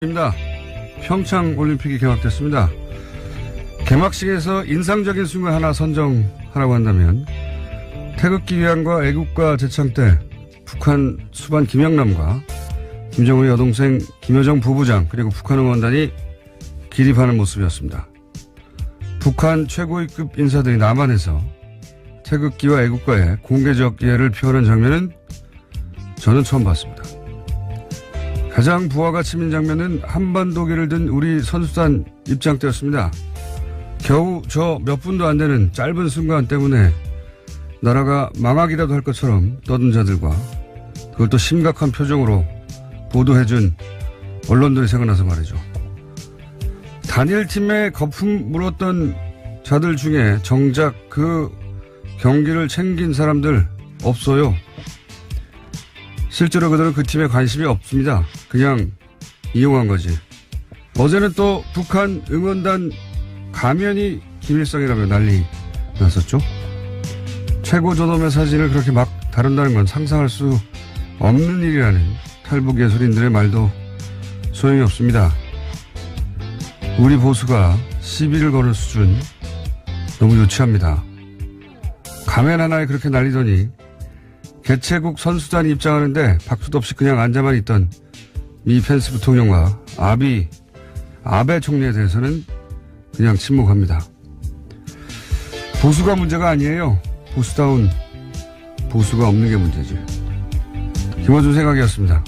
입니다. 평창 올림픽이 개막됐습니다. 개막식에서 인상적인 순간 하나 선정하라고 한다면 태극기 위안과 애국가 제창 때 북한 수반 김영남과 김정은의 여동생 김여정 부부장 그리고 북한 응원단이 기립하는 모습이었습니다. 북한 최고위급 인사들이 남한에서 태극기와 애국가에 공개적 예를 표하는 장면은 저는 처음 봤습니다. 가장 부하가 치민 장면은 한반도기를 든 우리 선수단 입장 때였습니다. 겨우 저 몇 분도 안 되는 짧은 순간 때문에 나라가 망하기라도 할 것처럼 떠든 자들과 그걸 또 심각한 표정으로 보도해준 언론들이 생각나서 말이죠. 단일팀에 거품 물었던 자들 중에 정작 그 경기를 챙긴 사람들 없어요. 실제로 그들은 그 팀에 관심이 없습니다. 그냥 이용한 거지. 어제는 또 북한 응원단 가면이 김일성이라며 난리 났었죠. 최고 저놈의 사진을 그렇게 막 다룬다는 건 상상할 수 없는 일이라는 탈북 예술인들의 말도 소용이 없습니다. 우리 보수가 시비를 거는 수준 너무 유치합니다. 가면 하나에 그렇게 날리더니 개최국 선수단이 입장하는데 박수도 없이 그냥 앉아만 있던 미 펜스 부통령과 아베 총리에 대해서는 그냥 침묵합니다. 보수가 문제가 아니에요. 보수다운 보수가 없는 게 문제지. 김어준 생각이었습니다.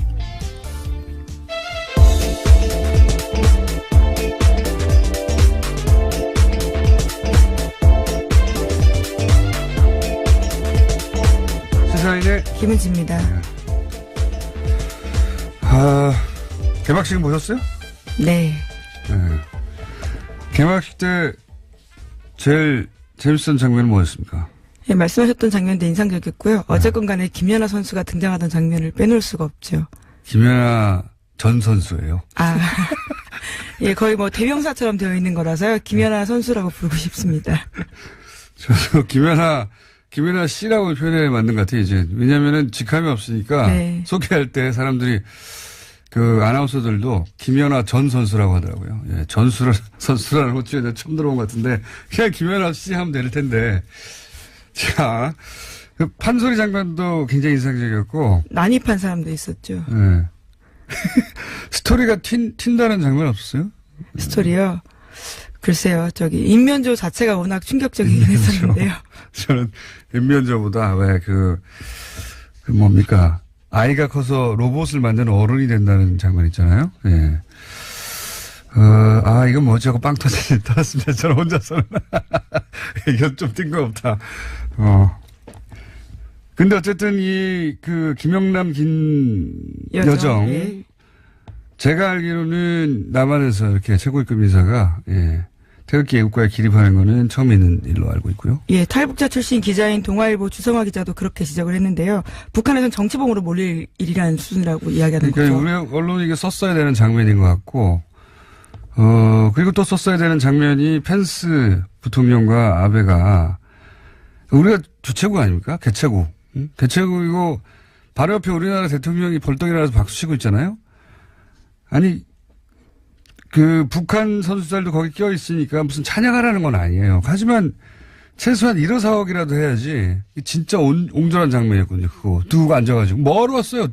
시사인의 김은지입니다. 네. 개막식은 보셨어요? 네. 네. 개막식 때 제일 재밌었던 장면은 뭐였습니까? 네, 말씀하셨던 장면도 인상적이었고요. 어쨌건 간에 김연아 선수가 등장하던 장면을 빼놓을 수가 없죠. 김연아 전 선수예요. 예, 거의 뭐 대명사처럼 되어 있는 거라서요. 김연아 선수라고 부르고 싶습니다. 저도 김연아 씨라고 표현해 맞는 것 같아요, 이제. 왜냐면은 직함이 없으니까. 네. 소개할 때 사람들이 그 아나운서들도 김연아 전 선수라고 하더라고요. 예, 선수라는 것 중에 처음 들어본 것 같은데, 그냥 김연아 씨 하면 될 텐데. 자, 그 판소리 장면도 굉장히 인상적이었고. 난입한 사람도 있었죠. 예. 스토리가 튄다는 장면 없었어요? 스토리요? 글쎄요, 인면조 자체가 워낙 충격적이긴 했었는데요. 저는 인면조보다 뭡니까. 아이가 커서 로봇을 만드는 어른이 된다는 장면 있잖아요. 예. 이건 뭐지 하고 빵 터졌습니다. 저는 혼자서는. 이건 좀 뜬금없다. 근데 어쨌든 김영남 여정. 예. 제가 알기로는 남한에서 이렇게 최고위급 인사가, 예. 태극기 애국가에 기립하는 거는 처음 있는 일로 알고 있고요. 예, 탈북자 출신 기자인 동아일보 주성화 기자도 그렇게 지적을 했는데요. 북한에서는 정치범으로 몰릴 일이라는 수준이라고 이야기하는 그러니까 거죠. 우리 언론이 이게 썼어야 되는 장면인 것 같고, 그리고 또 썼어야 되는 장면이 펜스 부통령과 아베가 우리가 주최국 아닙니까? 개최국. 응? 개최국이고 바로 옆에 우리나라 대통령이 벌떡 일어나서 박수 치고 있잖아요. 아니, 북한 선수들도 거기 껴 있으니까 무슨 찬양하라는 건 아니에요. 하지만 최소한 일어서기라도 해야지. 진짜 옹졸한 장면이었거든요. 그거 두고 앉아가지고 뭐하러 왔어요?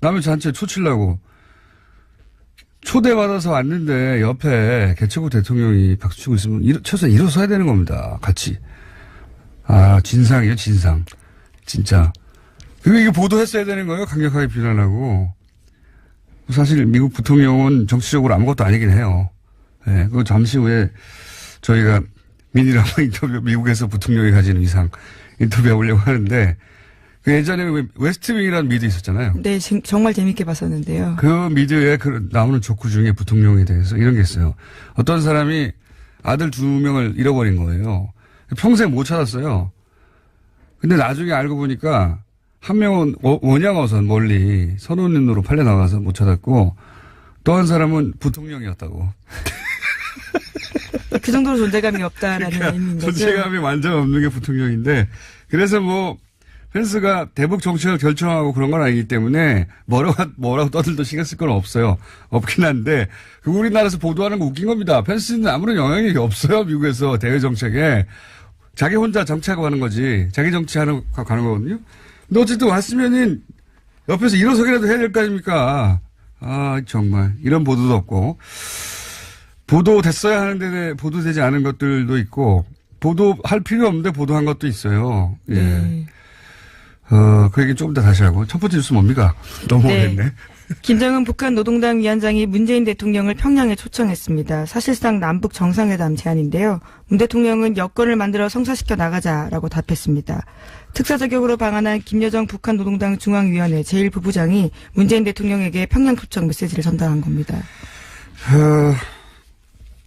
남의 잔치에 초치려고. 초대받아서 왔는데 옆에 개최국 대통령이 박수치고 있으면 최소한 일어서야 되는 겁니다. 같이. 진상이에요, 진상. 진짜. 그리고 이게 보도했어야 되는 거예요. 강력하게 비난하고. 사실 미국 부통령은 정치적으로 아무것도 아니긴 해요. 네, 그거 잠시 후에 저희가 민이랑 인터뷰, 미국에서 부통령이 가지는 이상 인터뷰해 보려고 하는데, 그 예전에 웨스트윙이라는 미드 있었잖아요. 네, 정말 재밌게 봤었는데요. 그 미드에 나오는 조크 중에 부통령에 대해서 이런 게 있어요. 어떤 사람이 아들 2명을 잃어버린 거예요. 평생 못 찾았어요. 근데 나중에 알고 보니까 한 명은 원양어선 멀리 선원으로 팔려 나가서 못 찾았고 또 한 사람은 부통령이었다고. 그 정도로 존재감이 없다라는 그러니까 의미인 거죠. 존재감이 완전 없는 게 부통령인데 그래서 펜스가 대북 정책을 결정하고 그런 건 아니기 때문에 뭐라고 떠들도 신경 쓸 건 없어요. 없긴 한데 그 우리나라에서 보도하는 거 웃긴 겁니다. 펜스는 아무런 영향이 없어요. 미국에서 대외 정책에. 자기 혼자 정치하고 가는 거지. 자기 정치하는 가는 거거든요. 근데 어쨌든 왔으면은 옆에서 일어서기라도 해야 될 거 아닙니까? 아 정말 이런 보도도 없고 보도됐어야 하는데 보도되지 않은 것들도 있고 보도할 필요 없는데 보도한 것도 있어요. 예. 네. 그 얘기 조금 더 다시 하고. 첫 번째 뉴스 뭡니까? 너무 네. 오랬네. 김정은 북한 노동당 위원장이 문재인 대통령을 평양에 초청했습니다. 사실상 남북 정상회담 제안인데요. 문 대통령은 여건을 만들어 성사시켜 나가자라고 답했습니다. 특사 자격으로 방한한 김여정 북한 노동당 중앙위원회 제1부부장이 문재인 대통령에게 평양 초청 메시지를 전달한 겁니다.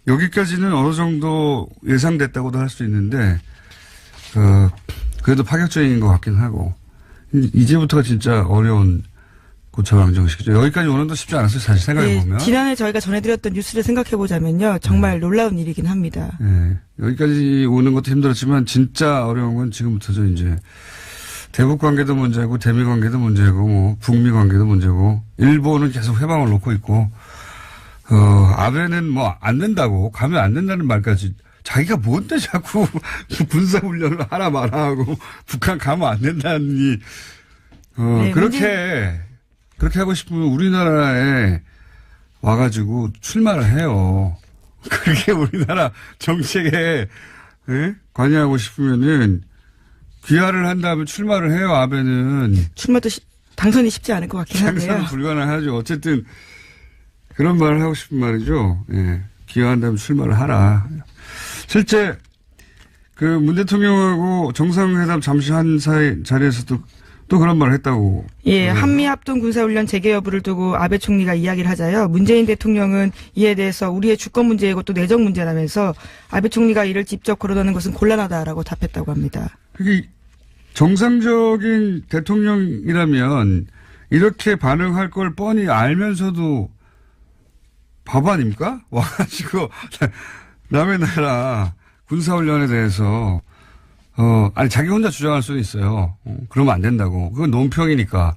여기까지는 어느 정도 예상됐다고도 할 수 있는데, 그래도 파격적인 것 같긴 하고, 이제부터가 진짜 어려운 고쳐방정식이죠. 여기까지 오는 도 쉽지 않았어요. 사실 생각해보면. 네, 지난해 저희가 전해드렸던 뉴스를 생각해보자면요. 정말 놀라운 일이긴 합니다. 네, 여기까지 오는 것도 힘들었지만 진짜 어려운 건 지금부터죠. 이제 대북 관계도 문제고 대미 관계도 문제고 뭐 북미 관계도 문제고 일본은 계속 회방을 놓고 있고 아베는 뭐 안 된다고 가면 안 된다는 말까지 자기가 뭔데 자꾸 군사훈련을 하라 마라 하고 북한 가면 안 된다니 네, 그렇게 하고 싶으면 우리나라에 와가지고 출마를 해요. 그렇게 우리나라 정책에 관여하고 싶으면은 귀화를 한 다음에 출마를 해요. 아베는 출마도 당선이 쉽지 않을 것 같긴 한데요. 당선 불가능하죠. 어쨌든 그런 말을 하고 싶은 말이죠. 예. 귀화한 다음에 출마를 하라. 실제 그 문 대통령하고 정상회담 잠시 한 사이 자리에서도 또 그런 말을 했다고. 예, 한미 합동 군사훈련 재개 여부를 두고 아베 총리가 이야기를 하자요. 문재인 대통령은 이에 대해서 우리의 주권 문제이고 또 내정 문제라면서 아베 총리가 이를 직접 거론하는 것은 곤란하다라고 답했다고 합니다. 그게 정상적인 대통령이라면 이렇게 반응할 걸 뻔히 알면서도 바보 아닙니까? 와가지고 남의 나라 군사훈련에 대해서 아니, 자기 혼자 주장할 수는 있어요. 그러면 안 된다고. 그건 논평이니까.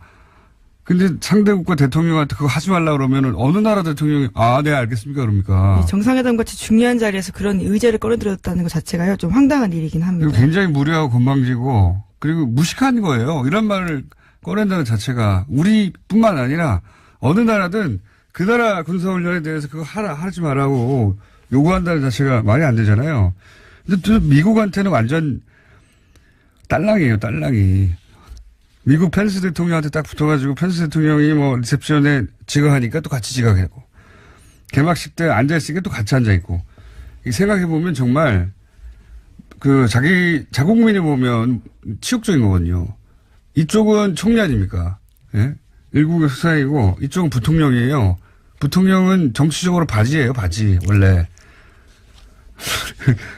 근데 상대국가 대통령한테 그거 하지 말라 그러면은 어느 나라 대통령이, 네, 알겠습니까? 그럽니까? 정상회담 같이 중요한 자리에서 그런 의제를 꺼내들었다는 것 자체가요, 좀 황당한 일이긴 합니다. 그리고 굉장히 무례하고 건방지고, 그리고 무식한 거예요. 이런 말을 꺼낸다는 자체가 우리뿐만 아니라 어느 나라든 그 나라 군사훈련에 대해서 그거 하지 말라고 요구한다는 자체가 말이 안 되잖아요. 근데 또 미국한테는 완전 딸랑이에요, 딸랑이. 미국 펜스 대통령한테 딱 붙어가지고 펜스 대통령이 뭐 리셉션에 지각하니까 또 같이 지각하고 개막식 때 앉아있으니까 또 같이 앉아있고. 생각해보면 정말 그 자국민이 보면 치욕적인 거거든요. 이쪽은 총리 아닙니까? 예? 일국의 수상이고 이쪽은 부통령이에요. 부통령은 정치적으로 바지예요, 바지, 원래.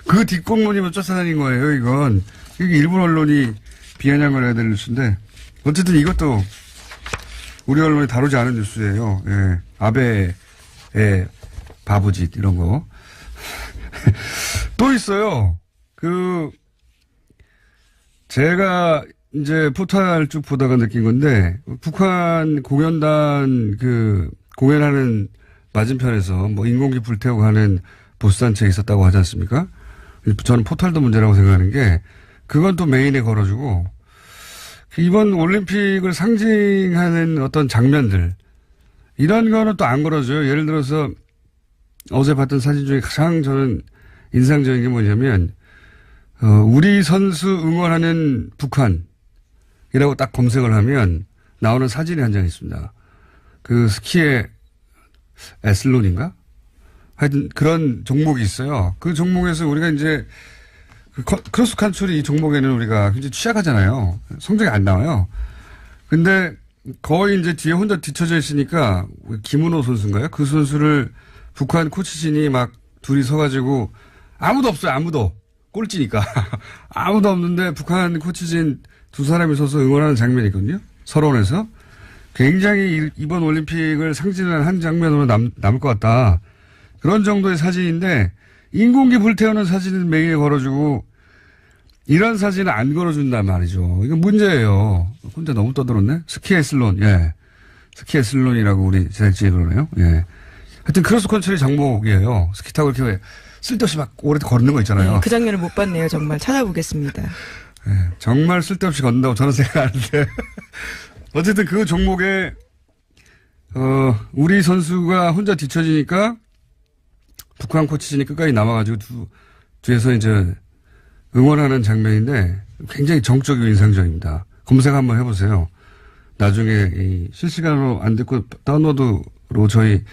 그 뒷공무님은 쫓아다닌 거예요, 이건. 이게 일본 언론이 비아냥을 해야 될 뉴스인데, 어쨌든 이것도 우리 언론이 다루지 않은 뉴스예요. 예. 아베의 바보짓, 이런 거. 또 있어요. 제가 이제 포탈 쭉 보다가 느낀 건데, 북한 공연단 공연하는 맞은편에서 뭐 인공기 불태우고 하는 보수단체 있었다고 하지 않습니까? 저는 포탈도 문제라고 생각하는 게, 그건 또 메인에 걸어주고, 이번 올림픽을 상징하는 어떤 장면들, 이런 거는 또 안 걸어줘요. 예를 들어서 어제 봤던 사진 중에 가장 저는 인상적인 게 뭐냐면, 우리 선수 응원하는 북한이라고 딱 검색을 하면 나오는 사진이 한 장 있습니다. 그 스키의 에슬론인가? 하여튼 그런 종목이 있어요. 그 종목에서 우리가 이제 크로스 칸트리 이 종목에는 우리가 굉장히 취약하잖아요. 성적이 안 나와요. 근데 거의 이제 뒤에 혼자 뒤쳐져 있으니까 김은호 선수인가요? 그 선수를 북한 코치진이 막 둘이 서가지고 아무도 없어요. 아무도. 꼴찌니까. 아무도 없는데 북한 코치진 두 사람이 서서 응원하는 장면이 있거든요. 서론에서. 굉장히 이번 올림픽을 상징하는 한 장면으로 남을 것 같다. 그런 정도의 사진인데 인공기 불태우는 사진은 메인에 걸어주고 이런 사진을 안 걸어준단 말이죠. 이거 문제예요. 혼자 너무 떠들었네? 스키애슬론, 예. 스키애슬론이라고 우리 제작진이 그러네요. 예. 하여튼 크로스 컨트리 종목이에요. 스키 타고 이렇게 쓸데없이 막 오래 걷는 거 있잖아요. 네, 그 장면을 못 봤네요. 정말 찾아보겠습니다. 예, 정말 쓸데없이 걷는다고 저는 생각하는데. 어쨌든 그 종목에, 우리 선수가 혼자 뒤처지니까 북한 코치진이 끝까지 남아가지고 뒤에서 이제 응원하는 장면인데 굉장히 정적이고 인상적입니다. 검색 한번 해보세요. 나중에 이 실시간으로 안 듣고 다운로드로 저희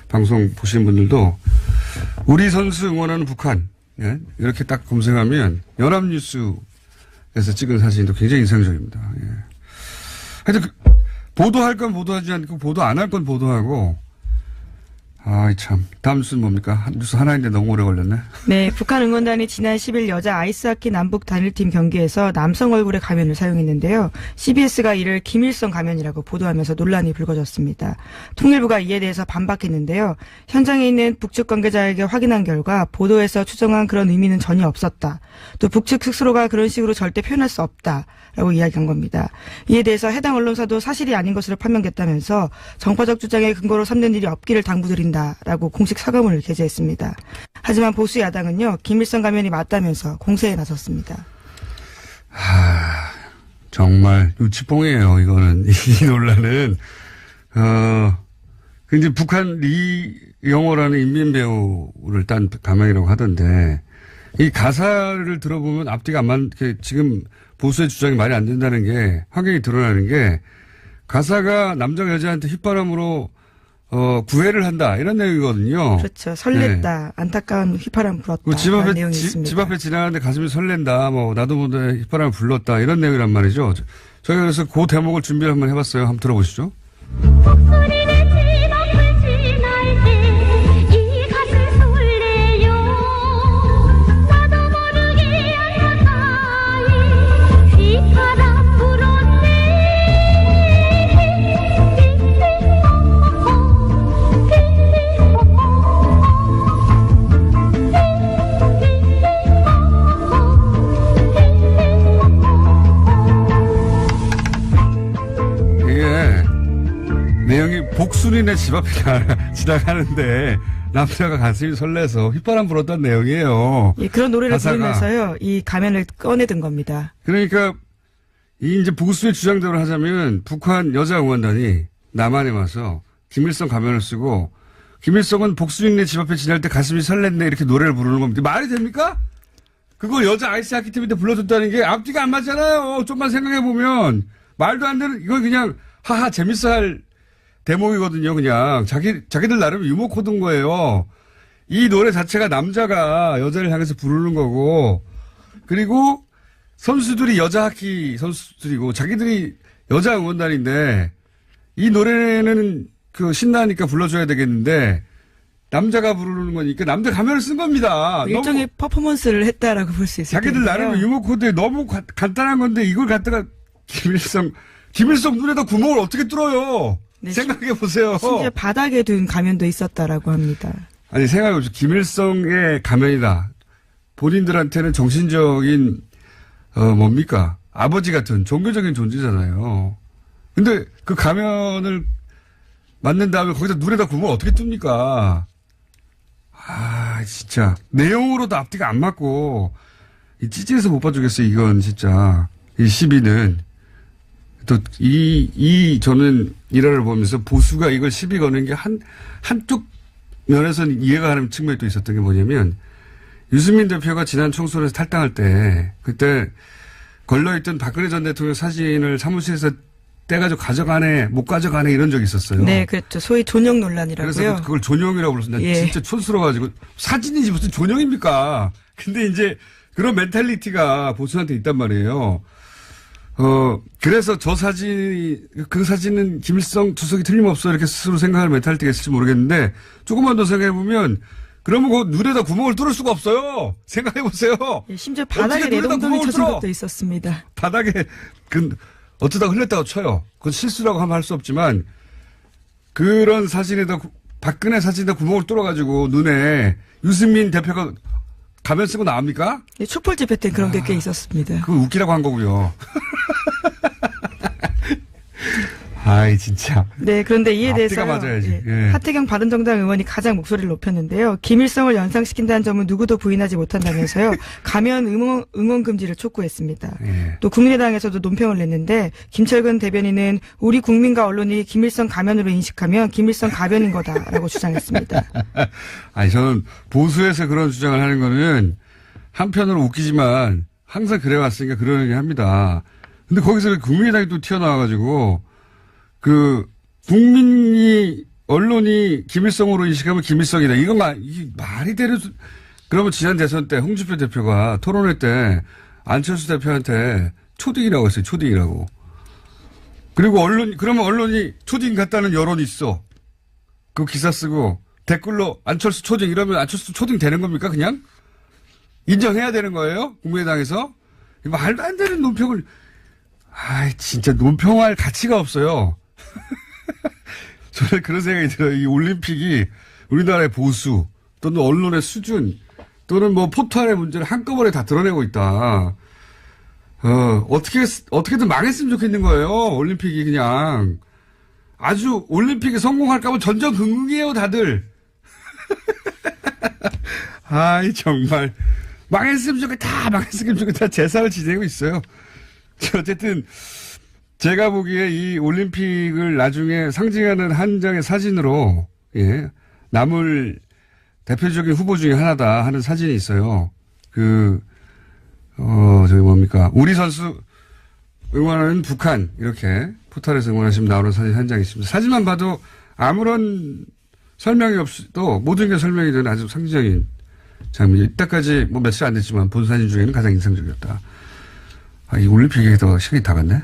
방송 보시는 분들도 우리 선수 응원하는 북한, 예? 이렇게 딱 검색하면 연합뉴스에서 찍은 사진도 굉장히 인상적입니다. 예. 하여튼 보도할 건 보도하지 않고 보도 안 할 건 보도하고. 아이 참. 다음 뉴스는 뭡니까? 뉴스 하나인데 너무 오래 걸렸네. 네, 북한 응원단이 지난 10일 여자 아이스하키 남북 단일팀 경기에서 남성 얼굴의 가면을 사용했는데요. CBS가 이를 김일성 가면이라고 보도하면서 논란이 불거졌습니다. 통일부가 이에 대해서 반박했는데요. 현장에 있는 북측 관계자에게 확인한 결과 보도에서 추정한 그런 의미는 전혀 없었다. 또 북측 스스로가 그런 식으로 절대 표현할 수 없다. 라고 이야기한 겁니다. 이에 대해서 해당 언론사도 사실이 아닌 것으로 판명됐다면서 정파적 주장의 근거로 삼는 일이 없기를 당부드린다라고 공식 사과문을 게재했습니다. 하지만 보수 야당은요. 김일성 가면이 맞다면서 공세에 나섰습니다. 정말 유치뽕이에요. 이거는 이 논란은 이제 북한 리영호라는 인민 배우를 딴 가면이라고 하던데 이 가사를 들어보면 앞뒤가 안 맞게 지금 보수의 주장이 말이 안 된다는 게 확연히 드러나는 게 가사가 남자가 여자한테 휘파람으로 구애를 한다 이런 내용이거든요. 그렇죠. 설렜다. 네. 안타까운 휘파람 불었다. 집 앞에 지나가는데 가슴이 설렌다. 뭐 나도 모르게 휘파람을 불렀다 이런 내용이란 말이죠. 저희가 그래서 그 대목을 준비를 한번 해봤어요. 한번 들어보시죠. 내용이 복순이네 집 앞에 지나가는데 남자가 가슴이 설레서 휘파람 불었던 내용이에요. 예, 그런 노래를 가사가. 부르면서요. 이 가면을 꺼내든 겁니다. 그러니까 이 이제 보수의 주장대로 하자면 북한 여자 응원단이 남한에 와서 김일성 가면을 쓰고 김일성은 복순이네 집 앞에 지날 때 가슴이 설렜네 이렇게 노래를 부르는 겁니다. 말이 됩니까? 그걸 여자 아이스하키 팀한테 불러줬다는 게 앞뒤가 안 맞잖아요. 좀만 생각해보면 말도 안 되는 이걸 그냥 하하 재밌어 할 대목이거든요. 그냥 자기들 나름 유머 코드인 거예요. 이 노래 자체가 남자가 여자를 향해서 부르는 거고 그리고 선수들이 여자 하키 선수들이고 자기들이 여자 응원단인데 이 노래는 그 신나니까 불러줘야 되겠는데 남자가 부르는 거니까 남자 가면을 쓴 겁니다. 일종의 퍼포먼스를 했다라고 볼 수 있을 텐데요. 자기들 나름 유머 코드에 너무 간단한 건데 이걸 갖다가 김일성 눈에다 구멍을 어떻게 뚫어요? 네, 생각해 보세요. 심지어 바닥에 둔 가면도 있었다라고 합니다. 아니 생각해보세요. 김일성의 가면이다. 본인들한테는 정신적인 뭡니까? 아버지 같은 종교적인 존재잖아요. 근데 그 가면을 맞는 다음에 거기다 눈에다 구멍을 어떻게 뚫습니까? 진짜 내용으로도 앞뒤가 안 맞고 이 찌질해서 못 봐주겠어요. 이건 진짜 이 시비는. 또, 저는 일화를 보면서 보수가 이걸 시비 거는 게 한쪽 면에서는 이해가 가는 측면이 또 있었던 게 뭐냐면, 유승민 대표가 지난 총선에서 탈당할 때, 그때 걸려있던 박근혜 전 대통령 사진을 사무실에서 떼가지고 가져가네, 못 가져가네 이런 적이 있었어요. 네, 그렇죠. 소위 존용 논란이라고요. 그래서 그걸 존용이라고 불렀는데, 예. 진짜 촌스러워가지고, 사진이지 무슨 존용입니까? 근데 이제 그런 멘탈리티가 보수한테 있단 말이에요. 그래서 그 사진은 김일성 주석이 틀림없어 이렇게 스스로 생각하는 멘탈리티가 있을지 모르겠는데 조금만 더 생각해보면 그러면 그 눈에다 구멍을 뚫을 수가 없어요. 생각해보세요. 예, 심지어 바닥에 내동동이 쳐진 것도 있었습니다. 바닥에 어쩌다 흘렸다고 쳐요. 그건 실수라고 하면 할 수 없지만 그런 사진에다 박근혜 사진에다 구멍을 뚫어가지고 눈에 유승민 대표가 가면 쓰고 나옵니까? 예, 촛불 집회 때 그런 게 꽤 있었습니다. 그거 웃기라고 한 거고요. 아이, 진짜. 네, 그런데 이에 대해서 앞뒤가 맞아야지. 예. 하태경 바른정당 의원이 가장 목소리를 높였는데요. 김일성을 연상시킨다는 점은 누구도 부인하지 못한다면서요. 가면 응원 금지를 촉구했습니다. 예. 또 국민의당에서도 논평을 냈는데 김철근 대변인은 우리 국민과 언론이 김일성 가면으로 인식하면 김일성 가변인 거다라고 주장했습니다. 아니, 저는 보수에서 그런 주장을 하는 거는 한편으로 웃기지만 항상 그래왔으니까 그런 얘기 합니다. 근데 거기서 국민의당이 또 튀어나와가지고 언론이 김일성으로 인식하면 김일성이다. 이게 말이 되는, 그러면 지난 대선 때 홍준표 대표가 토론회 때 안철수 대표한테 초딩이라고 했어요. 초딩이라고. 그리고 그러면 언론이 초딩 같다는 여론이 있어. 그 기사 쓰고 댓글로 안철수 초딩 이러면 안철수 초딩 되는 겁니까? 그냥? 인정해야 되는 거예요? 국민의당에서? 말도 안 되는 논평을, 진짜 논평할 가치가 없어요. 저는 그런 생각이 들어요. 이 올림픽이 우리나라의 보수 또는 언론의 수준 또는 뭐 포털의 문제를 한꺼번에 다 드러내고 있다. 어떻게든 망했으면 좋겠는 거예요. 올림픽이 그냥. 아주 올림픽이 성공할까 봐 전전긍긍이에요, 다들. 정말. 망했으면 좋겠다. 제사를 지내고 있어요. 어쨌든, 제가 보기에 이 올림픽을 나중에 상징하는 한 장의 사진으로, 남을 대표적인 후보 중에 하나다 하는 사진이 있어요. 우리 선수 응원하는 북한, 이렇게 포털에서 응원하시면 나오는 사진 한 장 있습니다. 사진만 봐도 아무런 설명이 없이도 모든 게 설명이 되는 아주 상징적인 장면이 이때까지 뭐 며칠 안 됐지만 본 사진 중에는 가장 인상적이었다. 이 올림픽에 더 시간이 다 갔네?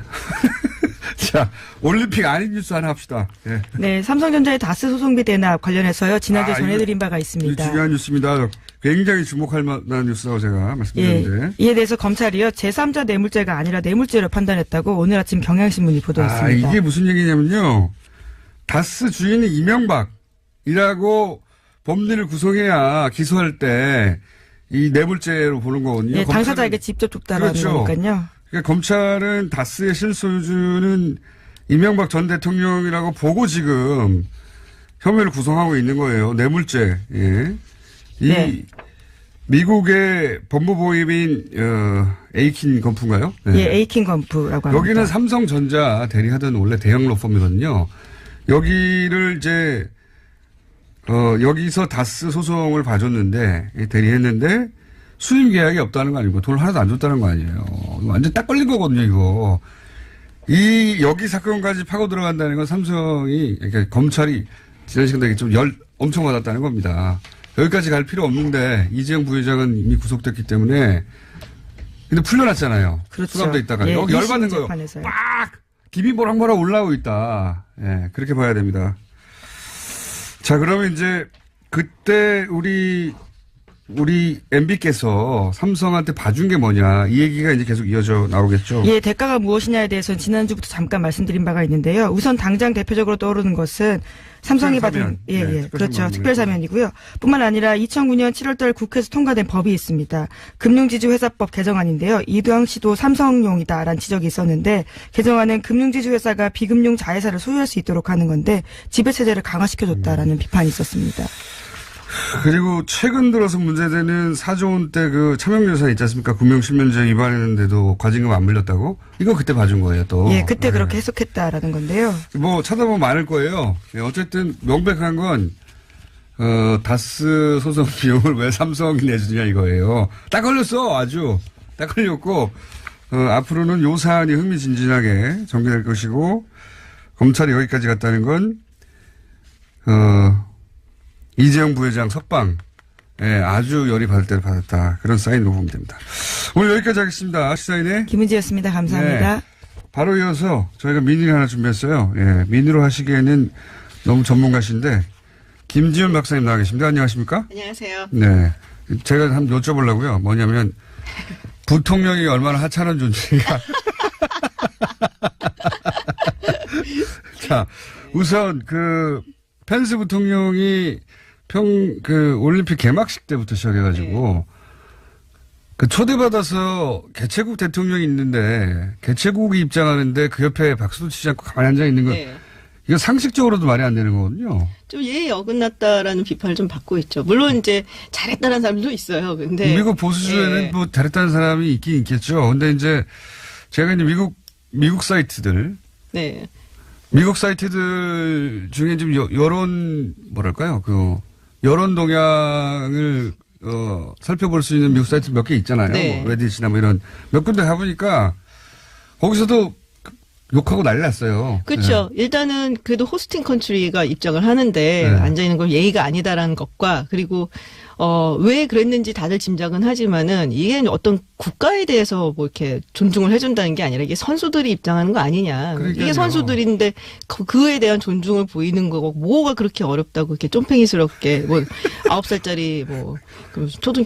자, 올림픽 아닌 뉴스 하나 합시다. 예. 네, 삼성전자의 다스 소송비 대납 관련해서요. 지난주에 전해드린 바가 있습니다. 중요한 뉴스입니다. 굉장히 주목할 만한 뉴스라고 제가 말씀드렸는데. 이에 대해서 검찰이요. 제3자 뇌물죄가 아니라 뇌물죄로 판단했다고 오늘 아침 경향신문이 보도했습니다. 이게 무슨 얘기냐면요. 다스 주인이 이명박이라고 법리를 구성해야 기소할 때 이 뇌물죄로 보는 거거든요. 네, 당사자에게 직접 줬다라는 그렇죠. 거니까요. 그러니까 검찰은 다스의 실소유주는 이명박 전 대통령이라고 보고 지금 혐의를 구성하고 있는 거예요. 뇌물죄. 예. 네. 미국의 법무보임인 에이킨 건프인가요? 네. 예, 에이킨 건프라고 합니다. 여기는 삼성전자 대리하던 원래 대형 로펌이거든요. 여기를 이제 여기서 다스 소송을 봐줬는데 대리했는데 수임 계약이 없다는 거 아니고 돈을 하나도 안 줬다는 거 아니에요. 완전 딱 걸린 거거든요, 이거. 여기 사건까지 파고 들어간다는 건 삼성이, 그러니까 검찰이 지난 시간에 좀 엄청 받았다는 겁니다. 여기까지 갈 필요 없는데 이재용 부회장은 이미 구속됐기 때문에 근데 풀려났잖아요. 그렇죠. 수감돼 있다가 여기 열받는 거예요. 막 김이 모락모락 올라오고 있다. 예, 그렇게 봐야 됩니다. 자, 그러면 이제 그때 우리 MB께서 삼성한테 봐준 게 뭐냐 이 얘기가 이제 계속 이어져 나오겠죠. 예, 대가가 무엇이냐에 대해서는 지난주부터 잠깐 말씀드린 바가 있는데요. 우선 당장 대표적으로 떠오르는 것은 삼성이 받은 그렇죠. 특별사면이고요. 뿐만 아니라 2009년 7월달 국회에서 통과된 법이 있습니다. 금융지주회사법 개정안인데요. 이두영 씨도 삼성용이다라는 지적이 있었는데 개정안은 금융지주회사가 비금융 자회사를 소유할 수 있도록 하는 건데 지배체제를 강화시켜줬다라는 비판이 있었습니다. 그리고 최근 들어서 문제되는 4조 원대 그 차명유산 있지 않습니까? 금융실명제 위반했는데도 과징금 안 물렸다고? 이거 그때 봐준 거예요, 또. 예, 그때 그렇게 해석했다라는 건데요. 뭐 찾아보면 많을 거예요. 예, 어쨌든 명백한 건 다스 소송 비용을 왜 삼성이 내주냐 이거예요. 딱 걸렸어, 아주. 딱 걸렸고 앞으로는 요 사안이 흥미진진하게 전개될 것이고 검찰이 여기까지 갔다는 건 이재용 부회장 석방, 아주 열이 받을 때를 받았다. 그런 사인으로 보면 됩니다. 오늘 여기까지 하겠습니다. 시사인의 김은지였습니다. 감사합니다. 네, 바로 이어서 저희가 미니를 하나 준비했어요. 예, 미니로 하시기에는 너무 전문가신데 김지훈 박사님 나와 계십니다. 안녕하십니까? 안녕하세요. 네, 제가 한번 여쭤보려고요. 뭐냐면 부통령이 얼마나 하찮은 존재인가. 자, 우선 펜스 부통령이 올림픽 개막식 때부터 시작해가지고, 그 초대받아서 개최국 대통령이 있는데 개최국이 입장하는데 그 옆에 박수도 치지 않고 가만히 앉아 있는 건 네. 이거 상식적으로도 말이 안 되는 거거든요. 좀 예의 어긋났다라는 비판을 좀 받고 있죠. 물론 이제 잘했다는 사람도 있어요. 근데 미국 보수주에는 예. 뭐 잘했다는 사람이 있긴 있겠죠. 근데 이제 제가 이제 미국 사이트들 네. 미국 사이트들 중에 좀 여론 뭐랄까요? 그 여론 동향을 살펴볼 수 있는 미국 사이트 몇 개 있잖아요. 네. 뭐 레딧이나 뭐 이런 몇 군데 가보니까 거기서도 욕하고 난리 났어요. 그렇죠. 일단은 그래도 호스팅 컨트리가 입장을 하는데 네. 앉아 있는 건 예의가 아니다라는 것과 그리고 왜 그랬는지 다들 짐작은 하지만은 이게 어떤 국가에 대해서 뭐 이렇게 존중을 해준다는 게 아니라 이게 선수들이 입장하는 거 아니냐. 그러니까요. 이게 선수들인데 그에 대한 존중을 보이는 거고 뭐가 그렇게 어렵다고 이렇게 쫌팽이스럽게 뭐 9살짜리 뭐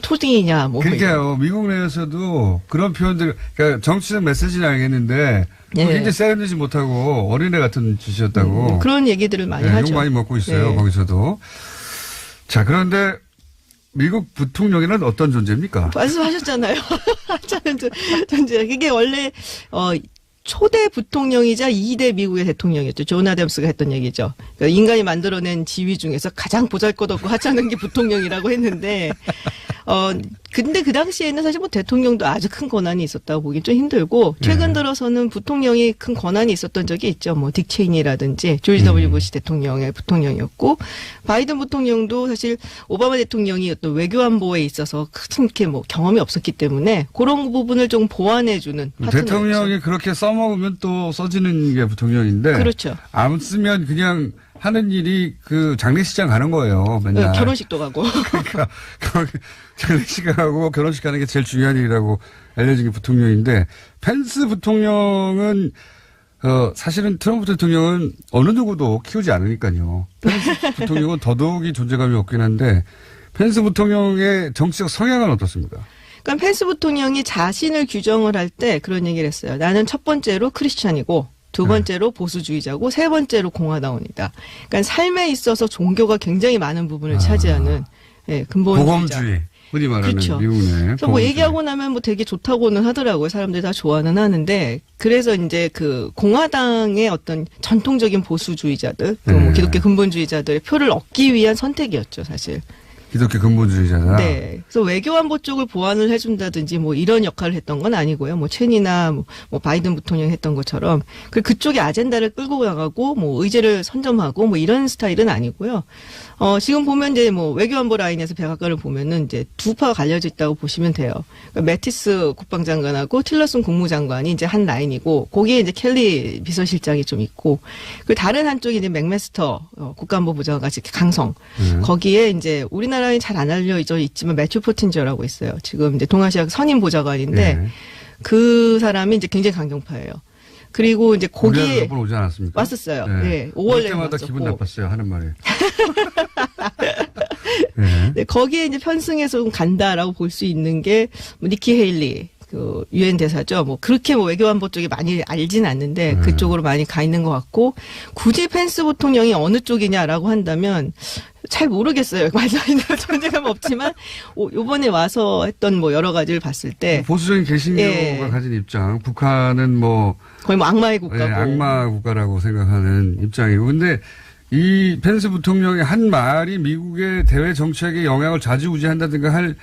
초딩이냐 뭐. 그러니까요. 미국 내에서도 그런 표현들 그러니까 정치적 메시지는 알겠는데 네. 굉장히 세련되지 못하고 어린애 같은 짓이었다고. 그런 얘기들을 많이 네, 하죠. 욕 많이 먹고 있어요. 네. 거기서도. 자, 그런데 미국 부통령이란 어떤 존재입니까? 말씀하셨잖아요. 하찮은 존재. 그게 원래 초대 부통령이자 2대 미국의 대통령이었죠. 존 아담스가 했던 얘기죠. 그러니까 인간이 만들어낸 지위 중에서 가장 보잘것없고 하찮은 게 부통령이라고 했는데 근데 그 당시에는 사실 뭐 대통령도 아주 큰 권한이 있었다고 보기 좀 힘들고 최근 들어서는 부통령이 큰 권한이 있었던 적이 있죠. 뭐 딕 체이니라든지 조지 W 부시 대통령의 부통령이었고 바이든 부통령도 사실 오바마 대통령이 어떤 외교안보에 있어서 큰 이렇게 뭐 경험이 없었기 때문에 그런 부분을 좀 보완해주는 대통령이 그렇게 써먹으면 또 써지는 게 부통령인데. 그렇죠. 안 쓰면 그냥 하는 일이 그 장례식장 가는 거예요. 맨날. 결혼식도 가고. 그러니까 장례식 가고 결혼식 가는 게 제일 중요한 일이라고 알려진 게 부통령인데 펜스 부통령은 사실은 트럼프 대통령은 어느 누구도 키우지 않으니까요. 펜스 부통령은 더더욱이 존재감이 없긴 한데 펜스 부통령의 정치적 성향은 어떻습니까? 그러니까 펜스 부통령이 자신을 규정을 할 때 그런 얘기를 했어요. 나는 첫 번째로 크리스찬이고 두 번째로 보수주의자고 세 번째로 공화당원이다. 그러니까 삶에 있어서 종교가 굉장히 많은 부분을 차지하는 근본주의자. 보검주의. 흔히 말하는 그렇죠. 미국 내. 그래서 뭐 보검주의. 얘기하고 나면 뭐 되게 좋다고는 하더라고요. 사람들이 다 좋아는 하는데 그래서 이제 그 공화당의 어떤 전통적인 보수주의자들, 또 뭐 기독교 근본주의자들의 표를 얻기 위한 선택이었죠, 사실. 기독교 근본주의자다. 네. 그래서 외교안보 쪽을 보완을 해준다든지 뭐 이런 역할을 했던 건 아니고요. 뭐 체니나 뭐 바이든 부통령이 했던 것처럼 그쪽의 아젠다를 끌고 나가고 뭐 의제를 선점하고 뭐 이런 스타일은 아니고요. 지금 보면 이제 뭐 외교안보 라인에서 백악관을 보면은 이제 두 파가 갈려져 있다고 보시면 돼요. 그러니까 매티스 국방장관하고 틸러슨 국무장관이 이제 한 라인이고 거기에 이제 켈리 비서실장이 좀 있고 그 다른 한쪽이 이제 맥메스터 국가안보부 장관 같이 강성 거기에 이제 우리나라에 잘 안 알려져 있지만 매튜 포틴저라고 있어요. 지금 이제 동아시아 선임 보좌관인데 네. 그 사람이 이제 굉장히 강경파예요. 그리고 이제 거기에 몇번 오지 않았습니까? 왔었어요. 네. 네. 올 5월에 때마다 왔었고. 기분 나빴어요. 하는 말이. 네. 네, 거기에 이제 편승해서 좀 간다라고 볼 수 있는 게 뭐 니키 헤일리 그 유엔 대사죠. 뭐 그렇게 뭐 외교안보 쪽에 많이 알진 않는데 그쪽으로 많이 가 있는 것 같고 굳이 펜스 부통령이 어느 쪽이냐라고 한다면 잘 모르겠어요. 말씀하신 대로 존재감 없지만 요번에 와서 했던 뭐 여러 가지를 봤을 때 보수적인 개신교가 예. 가진 입장. 북한은 뭐 거의 뭐 악마의 국가고 악마 국가라고 생각하는 입장이고. 근데 이 펜스 부통령의 한 말이 미국의 대외 정책에 영향을 좌지우지한다든가 할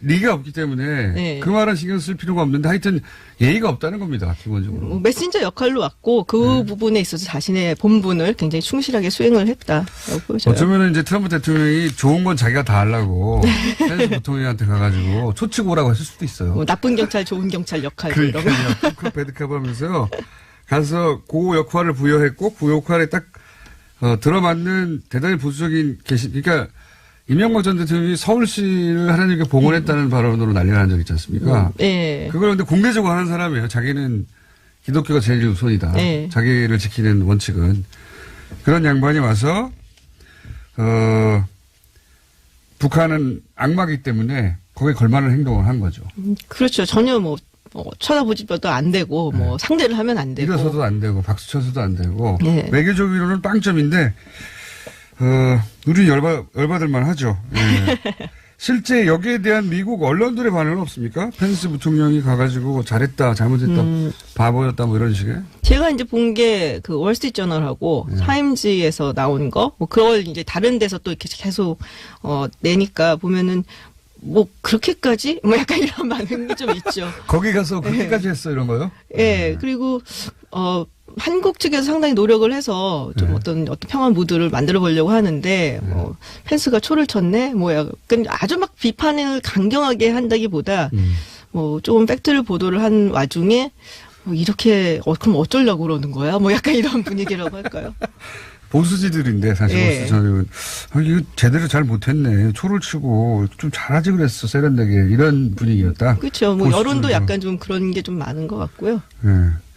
리가 없기 때문에 네. 그 말은 신경 쓸 필요가 없는데 하여튼 예의가 없다는 겁니다. 기본적으로. 뭐 메신저 역할로 왔고 그 부분에 있어서 자신의 본분을 굉장히 충실하게 수행을 했다라고 보여져요. 어쩌면 이제 트럼프 대통령이 좋은 건 자기가 다 하려고 펜스 부통령한테 가가지고 초치고 오라고 했을 수도 있어요. 뭐 나쁜 경찰, 좋은 경찰 역할 뭐 이런 거. 그러니까요. 푸크 배드캅 하면서요. 가서 그 역할을 부여했고 그 역할에 딱 들어맞는 대단히 보수적인 그러니까 이명박 전 대통령이 서울시를 하나님께 봉헌했다는 발언으로 난리가 난 적 있지 않습니까? 네. 그걸 근데 공개적으로 하는 사람이에요. 자기는 기독교가 제일 우선이다. 네. 자기를 지키는 원칙은. 그런 양반이 와서 북한은 악마이기 때문에 거기에 걸맞는 행동을 한 거죠. 그렇죠. 전혀 뭐 쳐다보지도 안 되고 뭐 상대를 하면 안 되고. 일어서도 안 되고 박수 쳐서도 안 되고 네. 외교적으로는 빵점인데 우리 열받을 만하죠. 예. 실제 여기에 대한 미국 언론들의 반응은 없습니까? 펜스 부통령이 가가지고 잘했다, 잘못했다, 바보였다, 뭐 이런 식의. 제가 이제 본 게 그 월스트리트 저널하고 타임즈에서 나온 거, 뭐 그걸 이제 다른 데서 또 이렇게 계속 내니까 보면은 뭐 그렇게까지 뭐 약간 이런 반응이 좀 있죠. 거기 가서 그렇게까지 했어 이런 거요? 예. 그리고 한국 측에서 상당히 노력을 해서 좀 어떤 평화 무드를 만들어 보려고 하는데 펜스가 초를 쳤네. 뭐 약간 아주 막 비판을 강경하게 한다기보다 뭐 조금 팩트를 보도를 한 와중에 이렇게 그럼 어쩌려고 그러는 거야? 뭐 약간 이런 분위기라고 할까요? 보수지들인데 사실 예. 보수저는 이거 제대로 잘 못했네. 초를 치고 좀 잘하지 그랬어 세련되게 이런 분위기였다. 그렇죠. 뭐 보수들도. 여론도 약간 좀 그런 게 좀 많은 것 같고요. 예.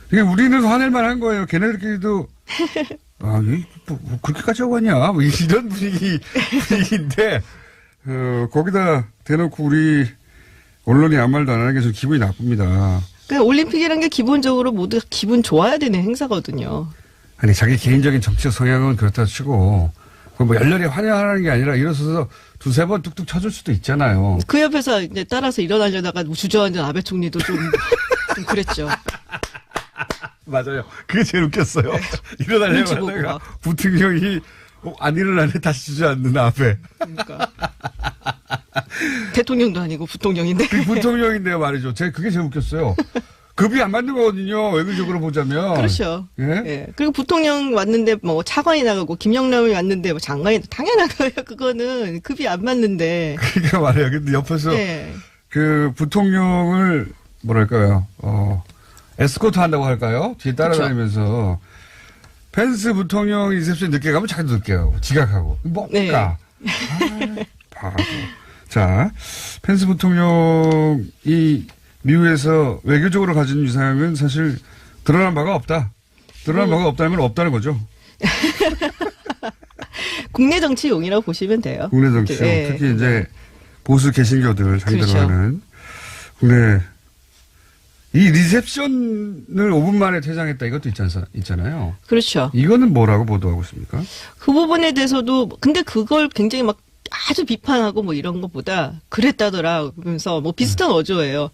그러니까 우리는 화낼 만한 거예요. 걔네들끼리도 뭐 그렇게까지 하고 하냐? 뭐 이런 분위기인데 거기다 대놓고 우리 언론이 아무 말도 안 하는 게 좀 기분이 나쁩니다. 그러니까 올림픽이라는 게 기본적으로 모두 기분 좋아야 되는 행사거든요. 아니 자기 개인적인 정치적 성향은 그렇다 치고 그걸 뭐 열렬히 환영하는 게 아니라 일어서서 두세 번 뚝뚝 쳐줄 수도 있잖아요. 그 옆에서 이제 따라서 일어나려다가 주저앉은 아베 총리도 좀 그랬죠. 맞아요. 그게 제일 웃겼어요. 일어나려고 눈치 보고 하다가 막. 부통령이 안 일어나네 다시 주저앉는 앞에. 그러니까 대통령도 아니고 부통령인데. 그 부통령인데요 말이죠. 제가 그게 제일 웃겼어요. 급이 안 맞는 거거든요. 외교적으로 보자면. 그렇죠. 예? 예. 그리고 부통령 왔는데 뭐 차관이 나가고 김영남이 왔는데 뭐 장관이 당연한 거예요. 그거는 급이 안 맞는데. 그러니까 말이에요. 근데 옆에서 예. 그 부통령을 뭐랄까요. 에스코트 한다고 할까요? 뒤에 따라다니면서 펜스 부통령 리셉션 늦게 가면 자기도 늦게 가고 지각하고 뭐 네. 가. 바보. 자, 펜스 부통령이 미국에서 외교적으로 가진 위상은 사실 드러난 바가 없다. 드러난 바가 없다면 없다는 거죠. 국내 정치용이라고 보시면 돼요. 국내 정치. 예. 특히 이제 보수 개신교들 자기들 그렇죠. 하는 국내 이 리셉션을 5분 만에 퇴장했다 이것도 있잖아요. 그렇죠. 이거는 뭐라고 보도하고 있습니까? 그 부분에 대해서도 근데 그걸 굉장히 막 아주 비판하고 뭐 이런 것보다 그랬다더라 그러면서 뭐 비슷한 어조예요.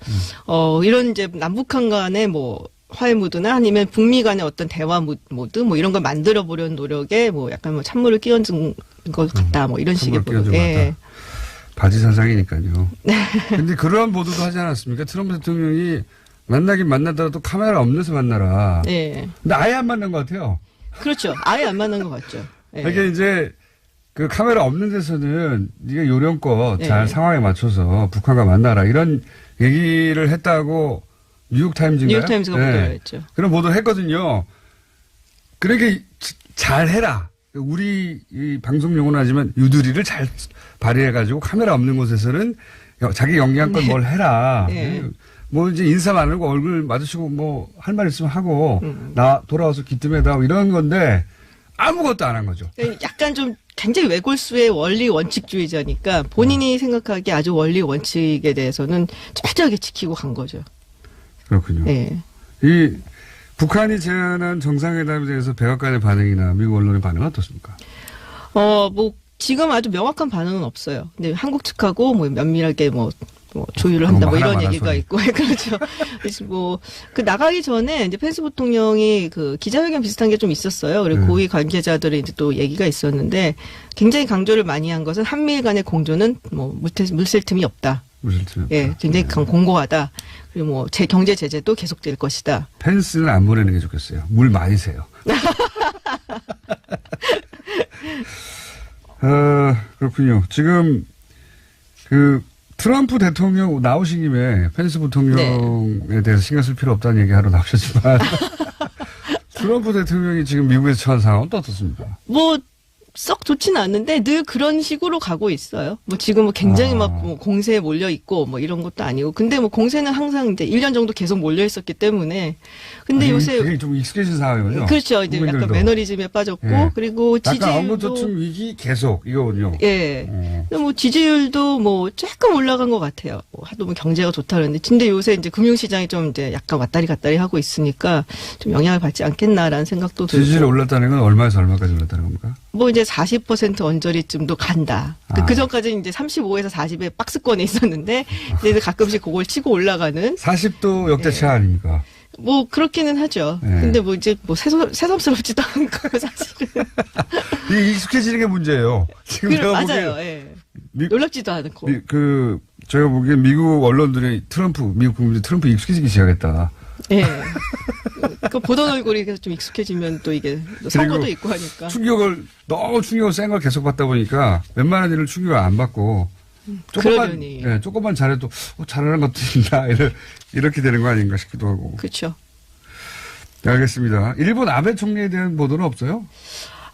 이런 이제 남북한 간의 뭐 화해 무드나 아니면 북미 간의 어떤 대화 모드 뭐 이런 걸 만들어 보려는 노력에 뭐 약간 뭐 찬물을 끼얹은 것 같다 뭐 이런 식의 찬물을 끼얹은 보도. 것 예. 같다. 바지 사상이니까요. 근데 그러한 보도도 하지 않았습니까? 트럼프 대통령이 만나긴 만나더라도 카메라 없는 데서 만나라. 예. 근데 아예 안 만난 것 같아요. 그렇죠. 아예 안 맞는 것 같죠. 예. 이게 이제 그 카메라 없는 데서는 네가 요령껏 네. 잘 상황에 맞춰서 북한과 만나라 이런 얘기를 했다고 뉴욕타임즈인가요? 뉴욕타임즈가 보도를 했죠. 그런 보도를 했거든요. 그러니까 잘 해라. 우리 이 방송 용어는 하지만 유두리를 잘 발휘해가지고 카메라 없는 곳에서는 자기 영향껏 뭘 해라. 네. 뭐 이제 인사 나누고 얼굴 마주치고 뭐 할 말 있으면 하고 나 돌아와서 기뜸해다 이런 건데 아무것도 안 한 거죠. 약간 좀 굉장히 외골수의 원리 원칙주의자니까 본인이 생각하기에 아주 원리 원칙에 대해서는 철저하게 지키고 간 거죠. 그렇군요. 예. 이 북한이 제안한 정상회담에 대해서 백악관의 반응이나 미국 언론의 반응은 어떻습니까? 뭐 지금 아주 명확한 반응은 없어요. 근데 한국 측하고 뭐 면밀하게 뭐 조율을 한다 뭐 이런 얘기가 소리. 있고 그렇죠. 그래서 뭐 그 나가기 전에 이제 펜스 부통령이 그 기자회견 비슷한 게 좀 있었어요. 그리고 고위 관계자들의 이제 또 얘기가 있었는데 굉장히 강조를 많이 한 것은 한미일 간의 공조는 뭐 물샐 틈이 없다. 무슨 뜻? 예, 굉장히 공고하다. 그리고 뭐 경제 제재도 계속될 것이다. 펜스는 안 보내는 게 좋겠어요. 물 많이 새요. 그렇군요. 지금 그 트럼프 대통령 나오신 김에 펜스 부통령에 대해서 신경 쓸 필요 없다는 얘기하러 나오셨지만 트럼프 대통령이 지금 미국에서 처한 상황은 또 어떻습니까? 뭐 썩 좋지는 않는데 늘 그런 식으로 가고 있어요. 뭐 지금 뭐 굉장히 막 뭐 공세에 몰려 있고 뭐 이런 것도 아니고. 근데 뭐 공세는 항상 이제 1년 정도 계속 몰려 있었기 때문에. 근데 요새 그게 좀 익숙해진 상황이군요. 그렇죠. 이제 약간 국민들도. 매너리즘에 빠졌고 예. 그리고 약간 지지율도 언거저춤 위기 계속 이거군요. 예. 뭐 지지율도 뭐 조금 올라간 것 같아요. 뭐 하도 뭐 경제가 좋다 그러는데, 근데 요새 이제 금융시장이 좀 이제 약간 왔다리 갔다리 하고 있으니까 좀 영향을 받지 않겠나라는 생각도 들고. 지지율이 올랐다는 건 얼마에서 얼마까지 올랐다는 겁니까? 뭐 이제 이제 40% 언저리쯤도 간다. 그 전까지는 이제 35에서 40의 박스권에 있었는데 이제 가끔씩 그걸 치고 올라가는. 40도 역대차 아닙니까? 뭐 그렇기는 하죠. 네. 근데 뭐 이제 뭐 새삼스럽지도 않고 사실은. 이게 익숙해지는 게 문제예요. 지금 제가 맞아요. 보기엔 예. 미- 놀랍지도 않고. 제가 보기엔 미국 언론들이 미국 국민들이 트럼프 익숙해지기 시작했다. 예. 그 보던 얼굴이 계속 좀 익숙해지면 또 이게 선거도 있고 하니까. 너무 충격을 센 걸 계속 받다 보니까 웬만한 일을 충격을 안 받고 그러려니. 조금만 잘해도 잘하는 것도 있나 이렇게 되는 거 아닌가 싶기도 하고. 그렇죠. 네, 알겠습니다. 일본 아베 총리에 대한 보도는 없어요?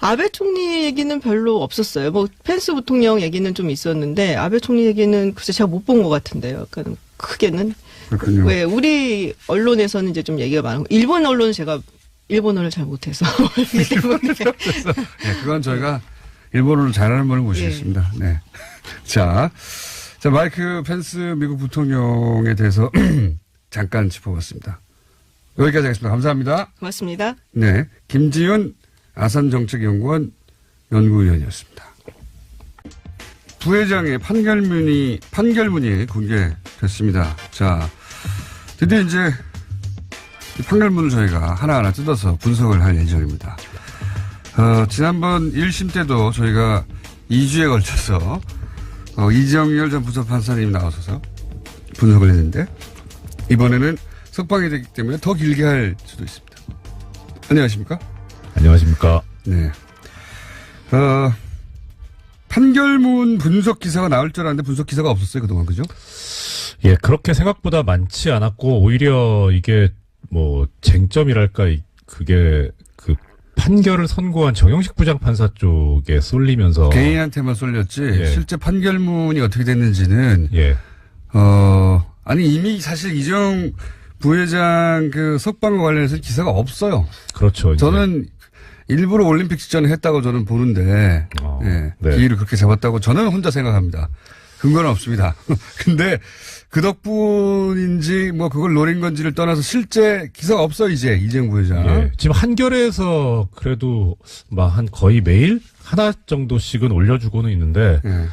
아베 총리 얘기는 별로 없었어요. 뭐 펜스 부통령 얘기는 좀 있었는데 아베 총리 얘기는 글쎄 제가 못 본 것 같은데요. 약간 크게는. 그렇군요. 왜 우리 언론에서는 이제 좀 얘기가 많고 일본 언론은 제가 일본어를 잘 못해서 그렇기 때문에 네, 그건 저희가 일본어를 잘하는 분을 모시겠습니다. 네. 자, 마이크 펜스 미국 부통령에 대해서 잠깐 짚어봤습니다. 여기까지 하겠습니다. 감사합니다. 고맙습니다. 네. 김지윤 아산정책연구원 연구위원이었습니다. 부회장의 판결문이 공개됐습니다. 자, 드디어 이제 이 판결문을 저희가 하나하나 뜯어서 분석을 할 예정입니다. 지난번 1심 때도 저희가 2주에 걸쳐서 이정열 전 부서판사님 나오셔서 분석을 했는데 이번에는 석방이 됐기 때문에 더 길게 할 수도 있습니다. 안녕하십니까? 안녕하십니까? 네. 판결문 분석 기사가 나올 줄 알았는데 분석 기사가 없었어요, 그동안. 그죠? 예, 그렇게 생각보다 많지 않았고, 오히려 이게 뭐, 쟁점이랄까, 그게 그 판결을 선고한 정영식 부장판사 쪽에 쏠리면서. 개인한테만 쏠렸지, 예. 실제 판결문이 어떻게 됐는지는, 예. 아니, 이미 사실 이정 부회장 그 석방과 관련해서 기사가 없어요. 그렇죠. 이제. 저는 일부러 올림픽 직전에 했다고 저는 보는데, 예, 네. 기회를 그렇게 잡았다고 저는 혼자 생각합니다. 근거는 없습니다. 근데 그 덕분인지 뭐 그걸 노린 건지를 떠나서 실제 기사가 없어 이제 이재용 부회장. 예. 지금 한겨레에서 그래도 막 한 거의 매일 하나 정도씩은 올려주고는 있는데, 예.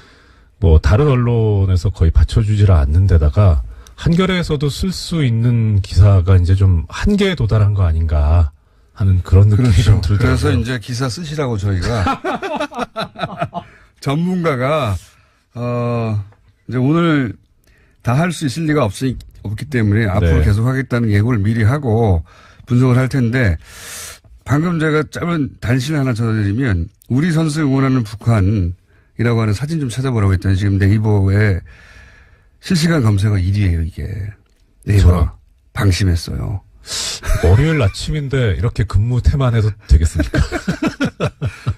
뭐 다른 언론에서 거의 받쳐주지를 않는 데다가 한겨레에서도 쓸 수 있는 기사가 이제 좀 한계에 도달한 거 아닌가 하는 그런 느낌이 좀 들더라고요. 그래서 이제 기사 쓰시라고 저희가 전문가가 이제 오늘 다 할 수 있을 리가 없기 때문에 앞으로 네. 계속 하겠다는 예고를 미리 하고 분석을 할 텐데 방금 제가 짧은 단신을 하나 전해드리면 우리 선수 응원하는 북한이라고 하는 사진 좀 찾아보라고 했더니 지금 네이버에 실시간 검색어 1위예요 이게. 네이버 저런. 방심했어요. 월요일 아침인데 이렇게 근무 태만 해도 되겠습니까?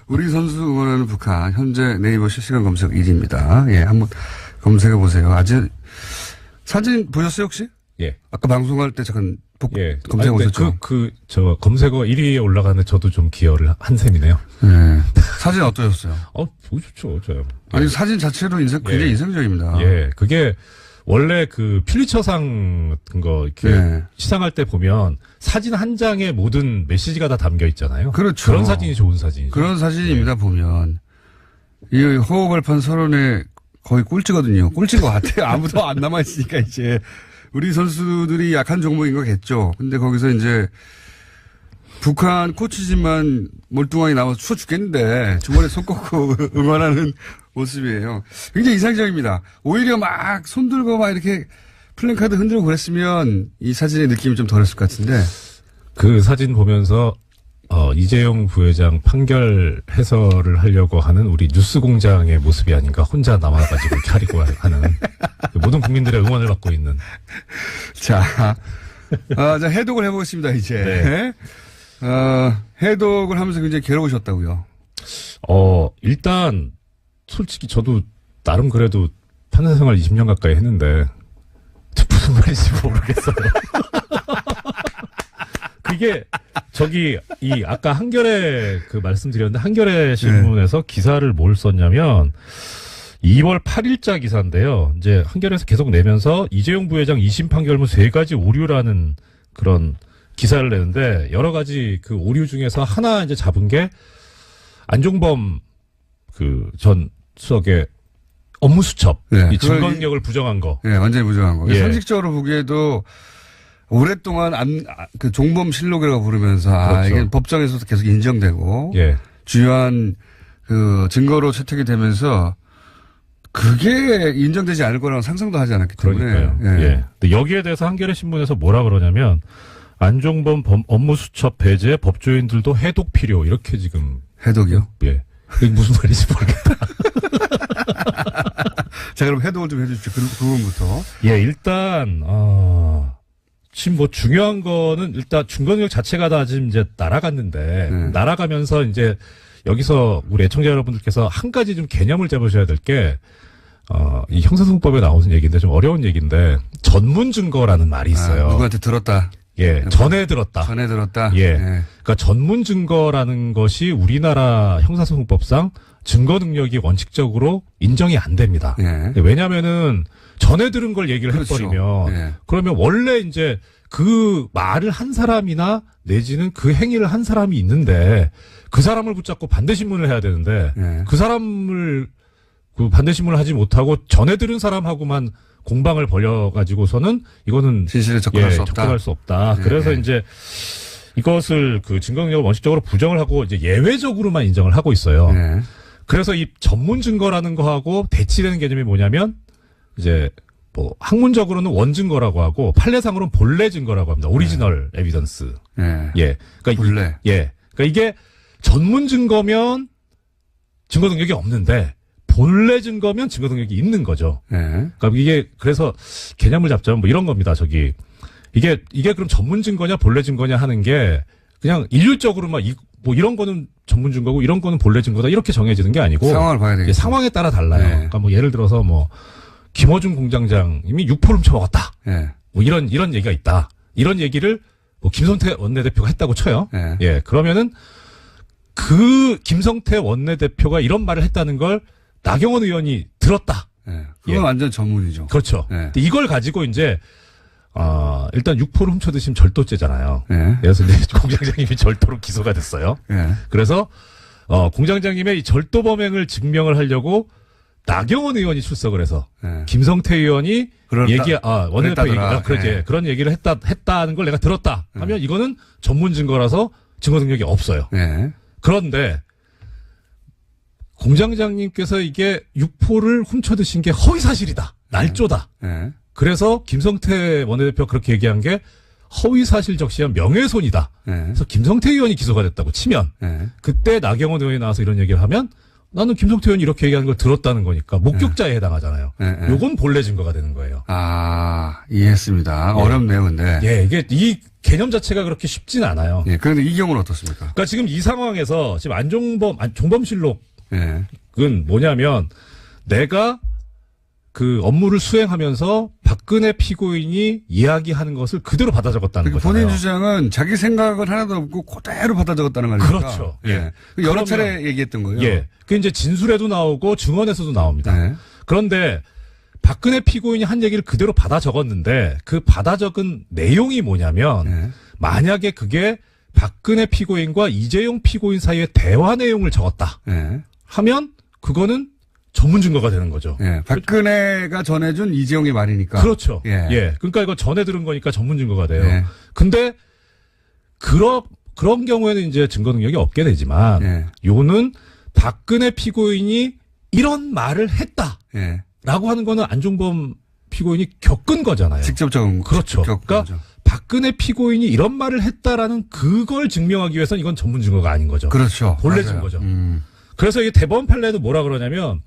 우리 선수 응원하는 북한 현재 네이버 실시간 검색 1위입니다. 예, 한번 검색해 보세요. 아직 사진 보셨어요 혹시? 예. 아까 방송할 때 잠깐 예. 검색해 아니, 근데 보셨죠? 저 검색어 1위에 올라가는데 저도 좀 기여를 한 셈이네요. 예. 사진 어떠셨어요? 보기 좋죠, 저요. 아니 사진 자체로 굉장히 예. 인상적입니다. 예. 그게 원래 그 퓰리처상 같은 거 이렇게 예. 시상할 때 보면 사진 한 장에 모든 메시지가 다 담겨 있잖아요. 그렇죠. 그런 사진이 좋은 사진이죠. 그런 사진입니다 보면 이 호흡알판 선언의 거의 꼴찌거든요. 꼴찌인 것 같아요. 아무도 안 남아 있으니까 이제 우리 선수들이 약한 종목인 거겠죠. 근데 거기서 이제 북한 코치진만 몰뚱하게 나와서 추워 죽겠는데 주머니에 손 꽂고 응원하는 모습이에요. 굉장히 이상적입니다. 오히려 막 손 들고 막 이렇게 플랜카드 흔들고 그랬으면 이 사진의 느낌이 좀 덜했을 것 같은데. 그 사진 보면서 이재용 부회장 판결 해설을 하려고 하는 우리 뉴스공장의 모습이 아닌가 혼자 남아가지고 이렇게 하려고 하는 그 모든 국민들의 응원을 받고 있는. 자, 자 해독을 해보겠습니다 이제. 네. 해독을 하면서 굉장히 괴로우셨다고요. 일단 솔직히 저도 나름 그래도 판사 생활 20년 가까이 했는데 무슨 말인지 모르겠어요. 그게 아까 한겨레 그 말씀드렸는데 한겨레 신문에서 기사를 뭘 썼냐면 2월 8일자 기사인데요. 이제 한겨레에서 계속 내면서 이재용 부회장 2심 판결문 3가지 오류라는 그런 기사를 내는데 여러 가지 그 오류 중에서 하나 이제 잡은 게 안종범 그 전 수석의 업무 수첩, 네, 이 증거 능력을 부정한 거. 예, 완전히 부정한 거. 예. 상식적으로 보기에도 오랫동안 그 종범실록이라고 부르면서 그렇죠. 이게 법정에서도 계속 인정되고 예. 주요한 그 증거로 채택이 되면서 그게 인정되지 않을 거라고 상상도 하지 않았기 때문에. 그러니까요. 예. 근데 여기에 대해서 한겨레 신문에서 뭐라 그러냐면 안종범 업무 수첩 배제 법조인들도 해독 필요 이렇게 지금 해독이요? 예. 이게 무슨 말인지 모르겠다. 자, 그럼 해독을 좀 해주십시오. 그 부분부터. 예, 일단 지금 뭐 중요한 거는 일단 증거 능력 자체가 다 지금 이제 날아갔는데 날아가면서 이제 여기서 우리 애청자 여러분들께서 한 가지 좀 개념을 잡으셔야 될 게 이 형사소송법에 나오는 얘기인데 좀 어려운 얘기인데 전문 증거라는 말이 있어요. 누구한테 들었다. 예, 전에 들었다. 전에 들었다. 예. 그러니까 전문 증거라는 것이 우리나라 형사소송법상 증거 능력이 원칙적으로 인정이 안 됩니다. 예. 왜냐면은 전에 들은 걸 얘기를 그렇죠. 해버리면 예. 그러면 원래 이제 그 말을 한 사람이나 내지는 그 행위를 한 사람이 있는데 그 사람을 붙잡고 반대신문을 해야 되는데 예. 그 사람을 그 반대신문을 하지 못하고 전에 들은 사람하고만 공방을 벌여가지고서는 이거는 진실에 접근할 수 없다. 접근할 수 없다. 예. 그래서 이제 이것을 그 증거 능력을 원칙적으로 부정을 하고 이제 예외적으로만 인정을 하고 있어요. 예. 그래서 이 전문 증거라는 거하고 대치되는 개념이 뭐냐면 이제 뭐 학문적으로는 원증거라고 하고 판례상으로는 본래 증거라고 합니다. 오리지널 에비던스. 예. 예. 그러니까 본래. 예. 그러니까 이게 전문 증거면 증거 능력이 없는데 본래 증거면 증거 능력이 있는 거죠. 예. 그러니까 이게 그래서 개념을 잡자면 뭐 이런 겁니다. 저기 이게 그럼 전문 증거냐 본래 증거냐 하는 게 그냥 일률적으로만 뭐 이런 거는 전문 증거고 이런 거는 본래 증거다 이렇게 정해지는 게 아니고 상황을 봐야 되겠죠. 상황에 따라 달라요. 네. 그러니까 뭐 예를 들어서 뭐 김어준 공장장님이 6포를 훔쳐먹었다. 예. 뭐 이런 얘기가 있다. 이런 얘기를 뭐 김성태 원내대표가 했다고 쳐요. 예. 예. 그러면은 그 김성태 원내대표가 이런 말을 했다는 걸 나경원 의원이 들었다. 예. 그건 예. 완전 전문이죠. 그렇죠. 예. 근데 이걸 가지고 이제 일단 6포를 훔쳐드시면 절도죄잖아요. 예. 그래서 이제 공장장님이 절도로 기소가 됐어요. 예. 그래서 공장장님의 이 절도 범행을 증명을 하려고 나경원 의원이 출석을 해서 예. 김성태 의원이 원내대표 그랬다더라. 그러지 예. 그런 얘기를 했다는 걸 내가 들었다 하면 이거는 전문 증거라서 증거 능력이 없어요. 예. 그런데 공장장님께서 이게 6포를 훔쳐드신 게 허위 사실이다. 날조다. 예. 그래서 김성태 원내대표가 그렇게 얘기한 게 허위 사실 적시한 명예훼손이다. 예. 그래서 김성태 의원이 기소가 됐다고 치면 예. 그때 나경원 의원이 나와서 이런 얘기를 하면 나는 김성태 의원이 이렇게 얘기하는 걸 들었다는 거니까 목격자에 해당하잖아요. 예. 예. 요건 본래 증거가 되는 거예요. 이해했습니다. 예. 어렵네요, 근데. 예, 이게 이 개념 자체가 그렇게 쉽진 않아요. 예. 그런데 이 경우는 어떻습니까? 그러니까 지금 이 상황에서 지금 종범실록은 예. 뭐냐면 내가 그 업무를 수행하면서 박근혜 피고인이 이야기하는 것을 그대로 받아 적었다는 그러니까 거잖아요. 본인 주장은 자기 생각은 하나도 없고 그대로 받아 적었다는 말이니까. 그렇죠. 예. 예. 여러 그러면- 차례 얘기했던 거예요. 예. 그 이제 진술에도 나오고 증언에서도 나옵니다. 예. 그런데 박근혜 피고인이 한 얘기를 그대로 받아 적었는데 그 받아 적은 내용이 뭐냐면 예. 만약에 그게 박근혜 피고인과 이재용 피고인 사이의 대화 내용을 적었다 예. 하면 그거는 전문 증거가 되는 거죠. 예. 박근혜가 전해준 이재용의 말이니까. 그렇죠. 예. 예. 그러니까 이거 전에 들은 거니까 전문 증거가 돼요. 예. 근데 그런 경우에는 이제 증거 능력이 없게 되지만 예. 요는 박근혜 피고인이 이런 말을 했다라고 예. 하는 거는 안종범 피고인이 겪은 거잖아요. 직접 적은 거. 그렇죠. 겪은 그러니까 거죠. 박근혜 피고인이 이런 말을 했다라는 그걸 증명하기 위해서는 이건 전문 증거가 아닌 거죠. 그렇죠. 본래 맞아요. 증거죠. 음. 그래서 이게 대법원 판례도 뭐라 그러냐면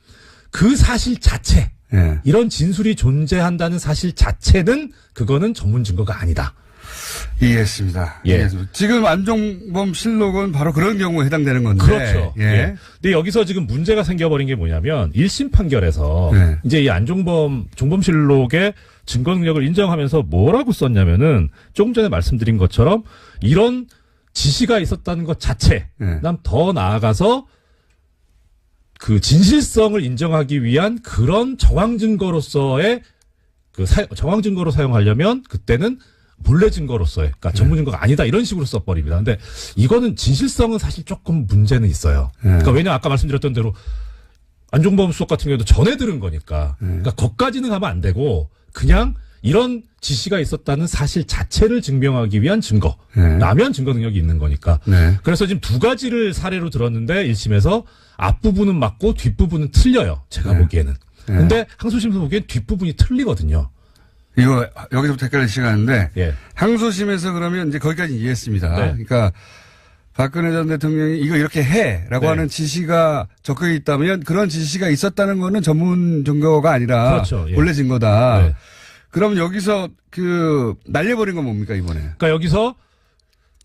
그 사실 자체 예. 이런 진술이 존재한다는 사실 자체는 그거는 전문 증거가 아니다. 이해했습니다. 예. 이해했습니다. 지금 안종범 실록은 바로 그런 경우에 해당되는 건데. 그렇죠. 예. 예. 근데 여기서 지금 문제가 생겨버린 게 뭐냐면 1심 판결에서 네. 이제 이 종범실록의 증거 능력을 인정하면서 뭐라고 썼냐면은 조금 전에 말씀드린 것처럼 이런 지시가 있었다는 것 자체, 네. 그다음 더 나아가서 그 진실성을 인정하기 위한 그런 정황 증거로서의 정황 증거로 사용하려면 그때는 본래 증거로서의, 그러니까 전문 증거가 아니다 이런 식으로 써버립니다. 근데 이거는 진실성은 사실 조금 문제는 있어요. 네. 그러니까 왜냐 아까 말씀드렸던 대로 안종범 수석 같은 경우도 전해 들은 거니까. 그러니까 거기까지는 가면 안 되고 그냥 이런 지시가 있었다는 사실 자체를 증명하기 위한 증거. 네. 라면 증거 능력이 있는 거니까. 네. 그래서 지금 두 가지를 사례로 들었는데 1심에서 앞부분은 맞고 뒷부분은 틀려요. 제가 네. 보기에는. 네. 근데 항소심에서 보기엔 뒷부분이 틀리거든요. 이거 여기서부터 헷갈릴 시간인데 예. 항소심에서 그러면 이제 거기까지 이해했습니다. 네. 그러니까 박근혜 전 대통령이 이거 이렇게 해라고 네. 하는 지시가 적혀 있다면 그런 지시가 있었다는 거는 전문 증거가 아니라 그렇죠. 예. 원래 증거다. 네. 그럼 여기서 날려버린 건 뭡니까 이번에? 그러니까 여기서